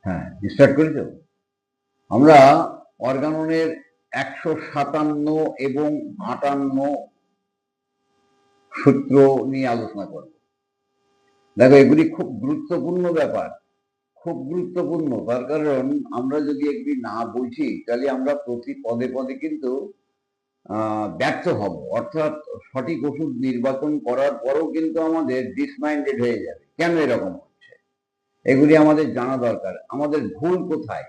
হ্যাঁ, স্টার্ট করি তো। আমরা অর্গাননের 157 এবং 58 সূত্র নিয়ে আলোচনা করব। দেখো, এগুলি খুব গুরুত্বপূর্ণ ব্যাপার, খুব গুরুত্বপূর্ণ। তার কারণ আমরা যদি এগুলি না বুঝি তাহলে আমরা প্রতি পদে পদে কিন্তু ব্যর্থ হব। অর্থাৎ সঠিক ওষুধ নির্বাচন করার পরেও কিন্তু আমাদের ডিসমাইন্ডেড হয়ে যাবে, কেন এরকম হচ্ছে এগুলি আমাদের জানা দরকার। আমাদের ভুল কোথায়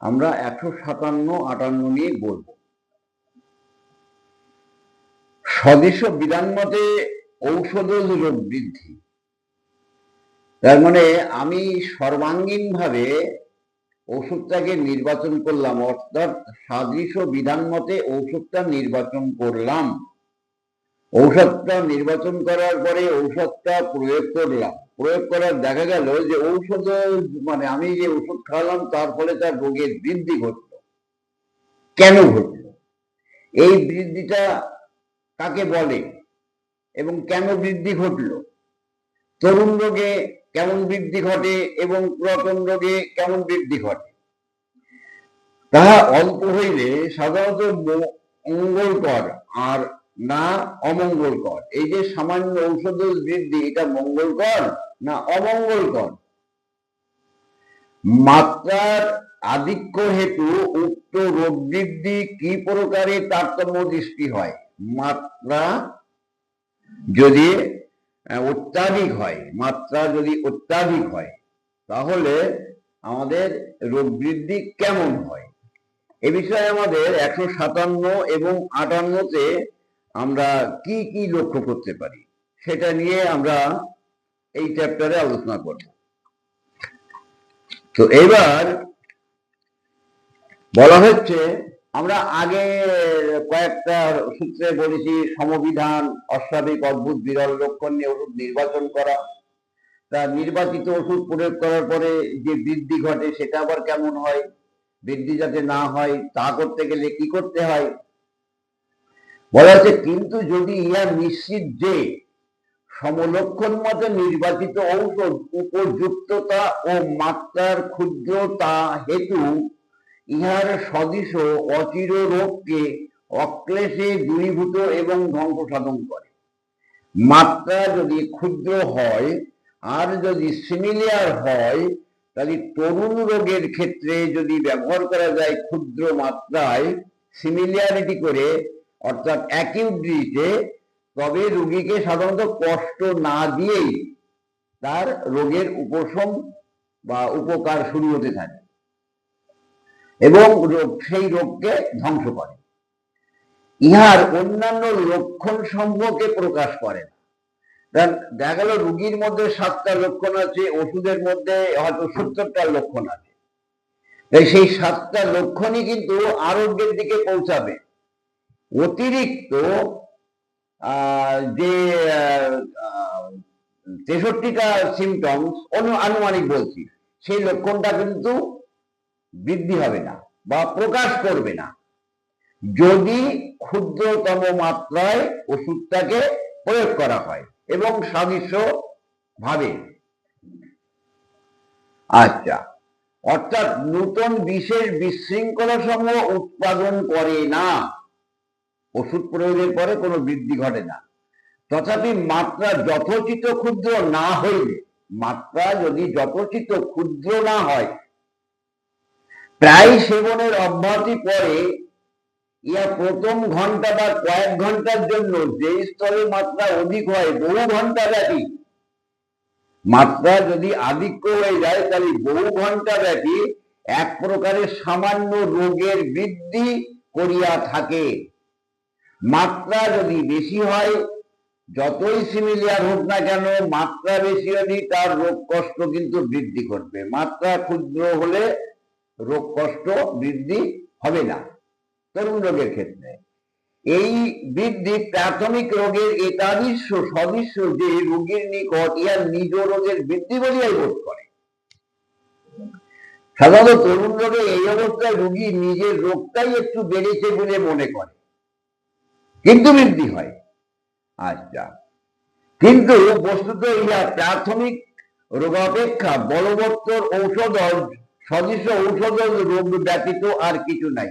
আমরা 157-58 নিয়ে বলব। স্বদেশ বিধান মতে ঔষধজ রোগ বৃদ্ধি। তার মানে আমি সর্বাঙ্গীন ভাবে ওষুধটাকে নির্বাচন করলাম, অর্থাৎ সাদৃশ্য বিধান মতে ঔষধটা নির্বাচন করলাম। ঔষধটা নির্বাচন করার পরে ঔষধটা প্রয়োগ করলাম, প্রয়োগ করার দেখা গেল যে ঔষধ মানে আমি যে ওষুধ খাওয়ালাম তার ফলে তার রোগের বৃদ্ধি ঘটলো। কেন ঘটলো? এই বৃদ্ধিটা কাকে বলে এবং কেন বৃদ্ধি ঘটলো? তরুণ রোগে কেমন বৃদ্ধি ঘটে এবং পুরাতন রোগে কেমন বৃদ্ধি ঘটে? তাহা অল্প হইলে সাধারণত মঙ্গলকর আর না অমঙ্গলকর। এই যে সামান্য ঔষধ বৃদ্ধি, এটা মঙ্গলকর না অমঙ্গলকর? মাত্রার আধিক্য হেতু উক্ত রোগ বৃদ্ধি কি প্রকারে তারতম্য দৃষ্টি হয়। মাত্রা যদি অত্যাধিক হয়, মাত্রা যদি অত্যাধিক হয় তাহলে আমাদের রোগ বৃদ্ধি কেমন হয়, এ বিষয়ে আমাদের 157 এবং 58-তে আমরা কি কি লক্ষ্য করতে পারি সেটা নিয়ে আমরা এই চ্যাপ্টারে আলোচনা করব। তো এবার বলা হচ্ছে, আমরা আগে কয়েকটা সূত্রে বলেছি সমবিধান, অস্বাভাবিক, অদ্ভুত, বিরল লক্ষণ নিয়ে ওষুধ নির্বাচন করা। তা নির্বাচিত ওষুধ প্রয়োগ করার পরে যে বৃদ্ধি ঘটে সেটা আবার কেমন হয়, বৃদ্ধি যাতে না হয় তা করতে গেলে কি করতে হয়। বলা হচ্ছে, কিন্তু যদি ইহা নিশ্চিত যে সমলক্ষণ মতে নির্বাচিত ঔষধ উপযুক্ততা ও মাত্রার ক্ষুদ্রতা হেতু ইহার সদৃশ অচির রোগকে অক্লেশে দূরীভূত এবং ধ্বংস সাধন করে। মাত্রা যদি ক্ষুদ্র হয় আর যদি সিমিলিয়ার হয়, তাহলে তরুণ রোগের ক্ষেত্রে যদি ব্যবহার করা যায় ক্ষুদ্র মাত্রায় সিমিলিয়ারিটি করে, অর্থাৎ অ্যাকিউট ডিজিজে, তবে রোগীকে সাধারণত কষ্ট না দিয়েই তার রোগের উপশম বা উপকার শুরু হতে থাকে এবং সেই রোগকে ধ্বংস করে। ইহার অন্যান্য লক্ষণ সমূহকে প্রকাশ করে না। দেখা গেল রোগীর মধ্যে 7টা লক্ষণ আছে, ওষুধের মধ্যে হয়তো 70টা লক্ষণ আছে। তাই সেই 7টা লক্ষণই কিন্তু আরোগ্যের দিকে পৌঁছাবে। অতিরিক্ত যে 63টা সিমটমস আনুমানিক বলছি, সেই লক্ষণটা কিন্তু বৃদ্ধি হবে না বা প্রকাশ করবে না যদি ক্ষুদ্রতম মাত্রায় ওষুধটাকে প্রয়োগ করা হয় এবং সাদৃশ্য ভাবে। আচ্ছা, অর্থাৎ নতুন বিশেষ বিশৃঙ্খলা সমূহ উৎপাদন করে না। ওষুধ প্রয়োগের পরে কোনো বৃদ্ধি ঘটে না। তথাপি মাত্রা যথোচিত ক্ষুদ্র না হইলে, মাত্রা যদি যথোচিত ক্ষুদ্র না হয়, প্রায় সেবনের অব্যাহতি পরে ইয়া প্রথম ঘন্টা বা কয়েক ঘন্টার জন্য যে স্তরে মাত্রা অধিক হয় বহু ঘন্টা ব্যাপী, মাত্রা যদি আধিক্য হয়ে যায় তাহলে বহু ঘন্টা ব্যাপী এক প্রকারের সামান্য রোগের বৃদ্ধি করিয়া থাকে। মাত্রা যদি বেশি হয়, যতই সিমিলিয়ার হোক না কেন, মাত্রা বেশি হলে তার রোগ কষ্ট কিন্তু বৃদ্ধি করবে। মাত্রা ক্ষুদ্র হলে রোগ কষ্ট বৃদ্ধি হবে না তরুণ রোগের ক্ষেত্রে। এই বৃদ্ধি প্রাথমিক রোগের একাদৃশ্য সদৃশ্য যে রোগীর নিকট ইহার নিজ রোগের বৃদ্ধি বলিয়াই বোধ করে। সাধারণত তরুণ রোগে এই অবস্থায় রোগী নিজের রোগটাই একটু বেড়েছে বলে মনে করে, কিন্তু বৃদ্ধি হয়। আচ্ছা, কিন্তু বস্তুত ইহা প্রাথমিক রোগাপেক্ষা বলবত্তর ঔষধ সদৃশ ঔষধ রোগ ব্যতীত আর কিছু নাই।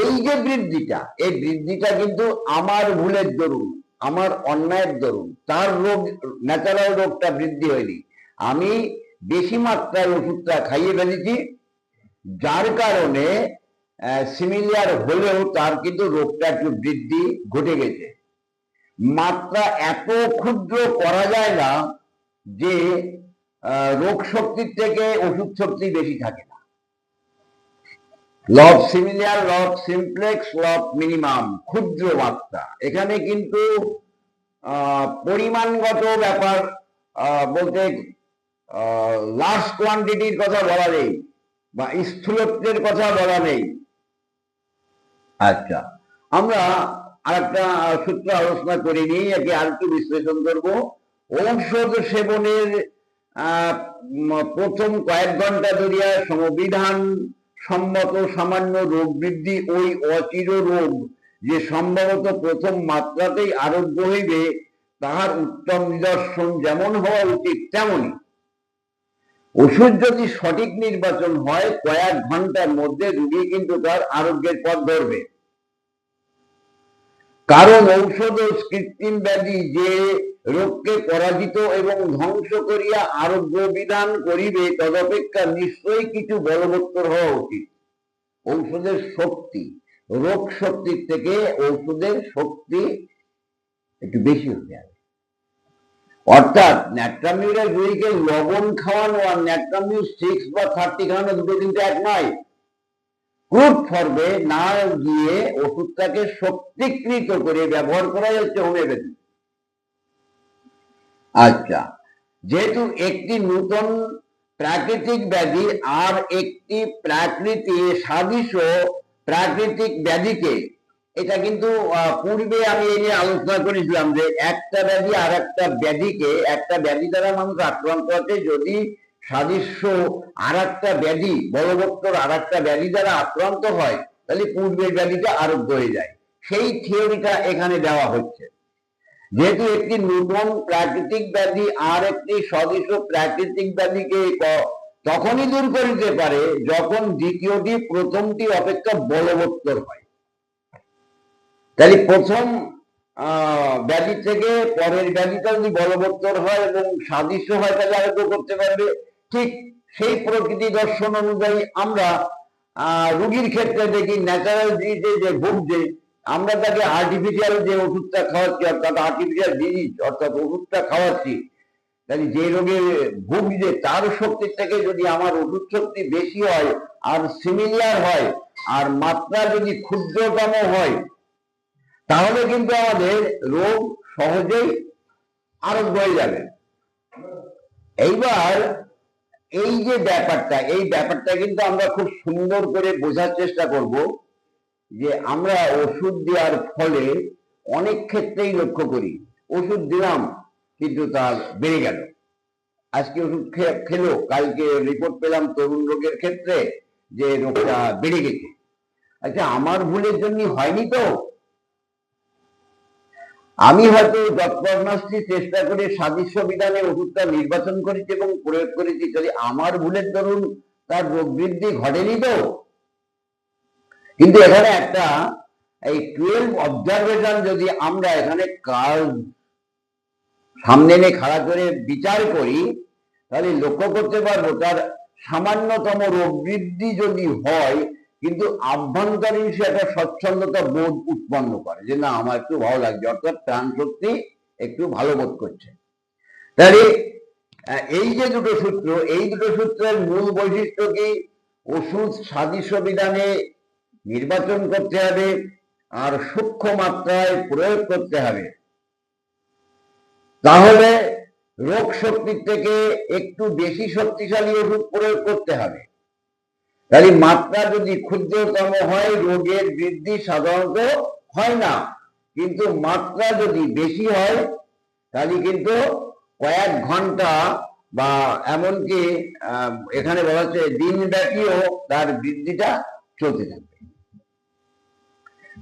এই যে বৃদ্ধিটা, এই বৃদ্ধিটা কিন্তু আমার ভুলের দরুন, আমার অন্যায়ের দরুন তার রোগ, ন্যাচারাল রোগটা বৃদ্ধি হয়নি, আমি বেশি মাত্রায় ওষুধটা খাইয়ে ফেলেছি, যার কারণে সিমিলার হলেও তার কিন্তু রোগটা একটু বৃদ্ধি ঘটে গেছে। মাত্রা এত ক্ষুদ্র করা যায় না যে রোগ শক্তির থেকে ওষুধ শক্তি বেশি থাকে না। লব সিমিলার, লব সিমপ্লেক্স, লব মিনিমাম, ক্ষুদ্র মাত্রা। এখানে কিন্তু পরিমাণগত ব্যাপার বলতে লার্জ কোয়ান্টিটির কথা বলা নেই বা স্থূলত্বের কথা বলা নেই। আচ্ছা, আমরা আরেকটা সূত্র আলোচনা করে নিয়ে একে আর একটু বিশ্লেষণ করব। ঔষধ সেবনের প্রথম কয়েক ঘন্টা ধরিয়া সংবিধান সম্মত সামান্য রোগ বৃদ্ধি ওই অচির রোগ যে সম্ভবত প্রথম মাত্রাতেই আরোগ্য হইবে, তাহার উত্তম নিদর্শন যেমন হওয়া উচিত তেমনই ওষুধ যদি সঠিক নির্বাচন হয়, কয়েক ঘন্টার মধ্যে রোগী কিন্তু তার আরোগ্যের পথ ধরবে। কারণ ঔষধ ও কৃত্রিম ব্যাধি যে রোগকে পরাজিত এবং ধ্বংস করিয়া আরোগ্য বিধান করিবে, তদপেক্ষা নিশ্চয়ই কিছু বলবত্তর হওয়া উচিত। ঔষধের শক্তি রোগ শক্তির থেকে ঔষধের শক্তি একটু বেশি হতে হবে। অর্থাৎ ন্যাট্রামিউরের রোগীকে লবণ খাওয়ানো আর ন্যাট্রামিউর 6 বা 30 খাওয়ানো দুটো কিন্তু এক নয়। ক্রুড ফর্মে না গিয়ে ওষুধটাকে শক্তিকৃত করে ব্যবহার করাই হচ্ছে হোমিওপ্যাথি। আচ্ছা, যেহেতু একটি নূতন প্রাকৃতিক ব্যাধি আর একটি সাদৃশ্য প্রাকৃতিক ব্যাধিকে, এটা কিন্তু পূর্বে আমি এই নিয়ে আলোচনা করেছিলাম যে একটা ব্যাধি আর একটা ব্যাধিকে, একটা ব্যাধি দ্বারা মানুষ আক্রান্ত হচ্ছে, যদি সাদৃশ্য আর একটা ব্যাধি, বলবত্তর আর একটা ব্যাধি দ্বারা আক্রান্ত হয়, তাহলে পূর্বের ব্যাধিটা আরোগ্য হয়ে যায়। সেই থিওরিটা এখানে দেওয়া হচ্ছে। যেহেতু একটি নূতন প্রাকৃতিক ব্যাধি আর একটি সদৃশ প্রাকৃতিক ব্যাধিকে তখনই দূর করিতে পারে যখন দ্বিতীয়টি প্রথমটি অপেক্ষা বলবত্তর হয়। তাহলে প্রথম ব্যাধি থেকে পরের ব্যাধিটা যদি বলবত্তর হয় এবং সাদৃশ্য হয়, তাহলে আরোগ্য করতে পারবে। ঠিক সেই প্রকৃতি দর্শন অনুযায়ী আমরা রোগীর ক্ষেত্রে দেখি, ন্যাচারাল ডিজিজে যে ভুগছে, আমরা তাকে আর্টিফিশিয়াল যে ওষুধটা খাওয়াচ্ছি, অর্থাৎ আর্টিফিশিয়াল ডিজিজ অর্থাৎ ওষুধটা খাওয়াচ্ছি, তাহলে যে রোগে ভুগছে তার শক্তির থেকে যদি আমার ওষুধ শক্তি বেশি হয় আর সিমিলার হয় আর মাত্রা যদি ক্ষুদ্রতম হয়, তাহলে কিন্তু আমাদের রোগ সহজেই আরোগ্য হয়ে যাবে। এইবার এই যে ব্যাপারটা, এই ব্যাপারটা কিন্তু আমরা খুব সুন্দর করে বোঝার চেষ্টা করব যে আমরা ওষুধ দেওয়ার ফলে অনেক ক্ষেত্রেই লক্ষ্য করি, ওষুধ দিলাম কিন্তু তার বেড়ে গেল, আজকে ওষুধ খেলো, কালকে রিপোর্ট পেলাম তরুণ রোগের ক্ষেত্রে যে রোগটা বেড়ে গেছে। আচ্ছা, আমার ভুলের জন্য হয়নি তো? আমি হয়তো যৎপরনাস্তি চেষ্টা করে সাদৃশ্য বিধানে ওষুধটা নির্বাচন করেছি এবং প্রয়োগ করেছি, তাহলে আমার ভুলের দরুন তার রোগ বৃদ্ধি ঘটেনি তো? কিন্তু এখানে একটা এই 12 অবজারভেশন যদি আমরা এখানে কাজ সামনে এনে খাড়া করে বিচার করি, তাহলে লক্ষ্য করতে পারবো তার সামান্যতম রোগ বৃদ্ধি যদি হয়, কিন্তু আভ্যন্তরীণ সে একটা স্বচ্ছন্দতা বোধ উৎপন্ন করে যে না, আমার একটু ভালো লাগছে, অর্থাৎ প্রাণ শক্তি একটু ভালো বোধ করছে। তাহলে এই যে দুটো সূত্র, এই দুটো সূত্রের মূল বৈশিষ্ট্য কি? ওষুধ সাদৃশ্য বিধানে নির্বাচন করতে হবে আর সূক্ষ্ম মাত্রায় প্রয়োগ করতে হবে, তাহলে রোগ শক্তির থেকে একটু বেশি শক্তিশালী ওষুধ প্রয়োগ করতে হবে। তাহলে মাত্রা যদি ক্ষুদ্রতম হয়, রোগের বৃদ্ধি সাধারণত হয় না, কিন্তু মাত্রা যদি বেশি হয়, তাহলে কিন্তু কয়েক ঘন্টা বা এমনকি এখানে বলা হচ্ছে দিনব্যাপীও তার বৃদ্ধিটা চলতে থাকবে।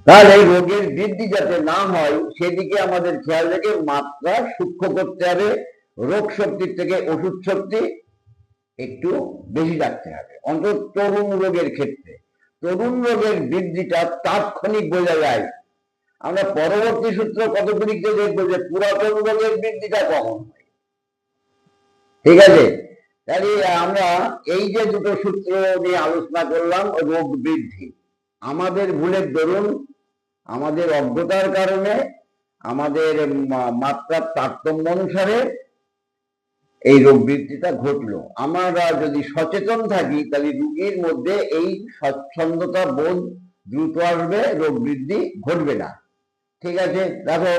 তাহলে রোগের বৃদ্ধি যাতে না হয় সেদিকে আমাদের খেয়াল রেখে মাত্রা সূক্ষ্ম করতে হবে, রোগ শক্তির থেকে ওষুধ শক্তি একটু বেশি রাখতে হবে, অন্তত তরুণ রোগের ক্ষেত্রে। তরুণ রোগের বৃদ্ধিটা তাৎক্ষণিক বোঝা যায়। আমরা পরবর্তী সূত্র কতগুলিকে দেখবো যে পুরাতন রোগের বৃদ্ধিটা কখন হয়। ঠিক আছে, তাহলে আমরা এই যে দুটো সূত্র নিয়ে আলোচনা করলাম, রোগ বৃদ্ধি আমাদের ভুলের দরুন, আমাদের অজ্ঞতার কারণে, আমাদের মাত্রার তারতম্য অনুসারে এই রোগ বৃদ্ধিটা ঘটলো। আমরা যদি সচেতন থাকি তাহলে রোগীর মধ্যে এই স্বচ্ছন্দতা বোধ দ্রুত আসবে, রোগ বৃদ্ধি ঘটবে না। ঠিক আছে, দেখো